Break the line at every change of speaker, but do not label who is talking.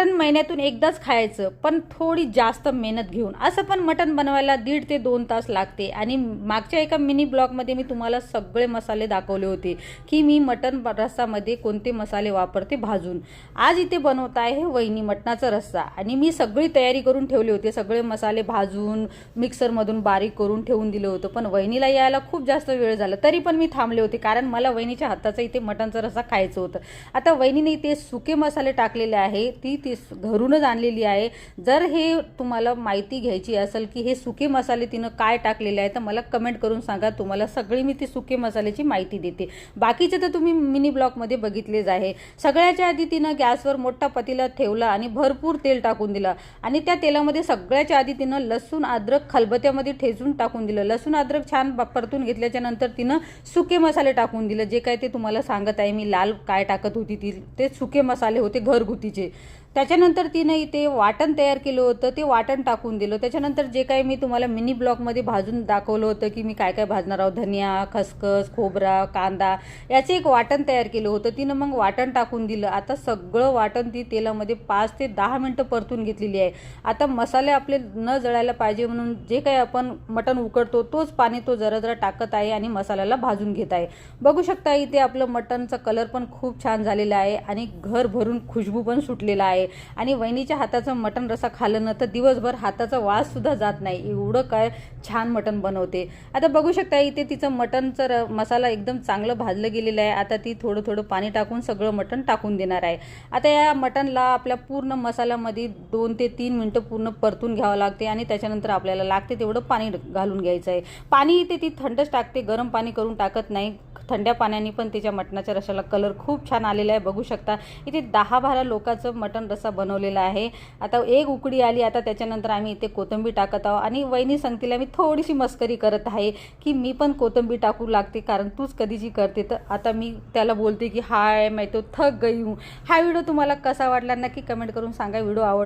मटण महिन्यातून एकदाच खायचं, पण थोडी जास्त मेहनत घेऊन. असं पण मटण बनवायला 1.5 ते 2 तास लागते. आणि मागच्या एका मिनी ब्लॉगमध्ये मी तुम्हाला सगळे मसाले दाखवले होते की मी मटण रस्सामध्ये कोणते मसाले वापरते भाजून. आज इथे बनवत आहे वहिनी मटणाचा रस्सा, आणि मी सगळी तयारी करून ठेवले होते. सगळे मसाले भाजून मिक्सरमधून बारीक करून ठेवून दिलं होतं, पण वहिनीला यायला खूप जास्त वेळ झाला. तरी पण मी थांबले होते, कारण मला वहिनीच्या हाताचा इथे मटणचा रस्सा खायचं होतं. आता वहिनीने इथे सुके मसाले टाकलेले आहे, ती घरूनच आणलेली आहे. जर हे तुम्हाला माहिती घ्यायची असेल की हे सुके मसाले तिनं काय टाकलेले आहे, तर मला कमेंट करून सांगा. तुम्हाला सगळी मी ती सुके मसाल्याची माहिती देते. बाकीचे तर तुम्ही मिनी ब्लॉगमध्ये बघितलेच आहे. सगळ्याच्या आधी तिनं गॅसवर मोठा पतीला ठेवला आणि भरपूर तेल टाकून दिलं, आणि त्या तेलामध्ये सगळ्याच्या आधी तिनं लसूण अद्रक खलबत्त्यामध्ये ठेचून टाकून दिलं. लसूण अद्रक छान परतून घेतल्याच्या नंतर तिनं सुके मसाले टाकून दिलं. जे काय ते तुम्हाला सांगत आहे मी, लाल काय टाकत होती ते सुके मसाले होते घरगुतीचे. त्याच्यानंतर तिनं इथे वाटण तयार केलं होतं, ते वाटण टाकून दिलं. त्याच्यानंतर जे काही मी तुम्हाला मिनी ब्लॉगमध्ये भाजून दाखवलं होतं की मी काय काय भाजणार आहोत, धनिया, खसखस, खोबरा, कांदा, याचे एक वाटण तयार केलं होतं. तिनं मग वाटण टाकून दिलं. आता सगळं वाटण ती तेलामध्ये 5 ते 10 मिनटं परतून घेतलेली आहे. आता मसाले आपले न जळायला पाहिजे म्हणून जे काही आपण मटण उकडतो तोच पाणी तो जरा जरा टाकत आहे आणि मसाल्याला भाजून घेत आहे. बघू शकता इथे आपलं मटणचा कलर पण खूप छान झालेला आहे आणि घर भरून खुशबू पण सुटलेला आहे. आणि वहिनीच्या हाताचं मटण रस्सा खाल्लं ना तर दिवसभर हाताचा वास सुद्धा जात नाही, एवढं काय छान मटण बनवते. आता बघू शकता इथे तिचं मटणचा मसाला एकदम चांगलं भाजलं गेलेलं आहे. आता ती थोडं थोडं पाणी टाकून सगळं मटण टाकून देणार आहे. आता या मटणला आपल्या पूर्ण मसाल्यामध्ये 2 ते 3 मिनटं पूर्ण परतून घ्यावं लागते, आणि त्याच्यानंतर आपल्याला लागते तेवढं पाणी घालून घ्यायचं आहे. पाणी इथे ती थंडच टाकते, गरम पाणी करून टाकत नाही. थंड्या पाण्याने पण त्याच्या मटणाच्या रस्स्याला कलर खूप छान आलेला आहे. बघू शकता इथे 10-12 लोकांचं मटण रस्सा बनवलेला आहे. आता एक उकडी आली, आता त्याच्यानंतर आम्ही इथे कोथिंबीर टाकत आहोत. आणि वहिनी सांगतीला मी थोडीशी मस्करी करत आहे की मी पण कोथिंबीर टाकू लागते, कारण तूच कधीची करते. तर आता मी त्याला बोलते की हाय मैं तो थक गई हूँ. हा व्हिडिओ तुम्हाला कसा वाटला नक्की कमेंट करून सांगा. व्हिडिओ आवड